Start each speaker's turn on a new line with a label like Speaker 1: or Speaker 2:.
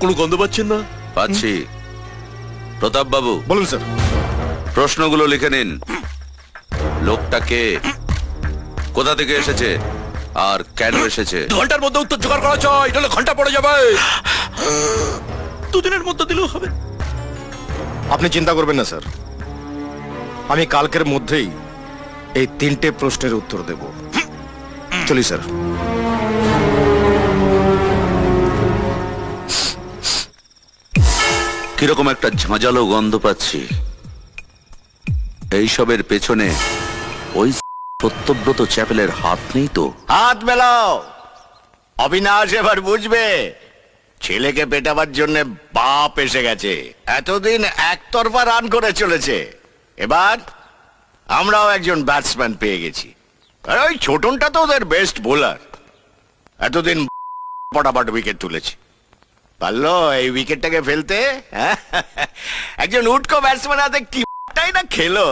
Speaker 1: কোনো গন্ধ পাচ্ছেন না?
Speaker 2: পাচ্ছি। প্রতাপ বাবু,
Speaker 3: বলুন স্যার।
Speaker 2: প্রশ্নগুলো লিখে নিন। লোকটাকে কোথা থেকে এসেছে আর কেন এসেছে?
Speaker 1: ঘন্টার মধ্যে উত্তর জোগাড় করা চাই, নাহলে ঘন্টা পড়ে যাবে। দুদিনের মধ্যে দিলেও হবে।
Speaker 3: আপনি চিন্তা করবেন না স্যার, আমি কালকের মধ্যেই এই 3টে প্রশ্নের উত্তর দেব। চলি স্যার।
Speaker 2: কিরকম একটা ঝাঁঝালো গন্ধ পাচ্ছি। এইসবের পেছনে ওই সত্যব্রত চ্যাপেলের হাত নেই তো?
Speaker 4: হাত মেলাও। অবিনাশ এবার বুঝবে ছেলেকে পেটাবার জন্য বাপ এসে গেছে। এতদিন একতরফা রান করে চলেছে, এবার আমরাও একজন ব্যাটসম্যান পেয়ে গেছি। আর ওই ছোটনটা তো ওদের বেস্ট বোলার, এতদিন পটাপট উইকেট তুলেছে। পারলো এই উইকেটটাকে ফেলতে? একজন উটকো ব্যাটসম্যান হাতে কি না খেলো।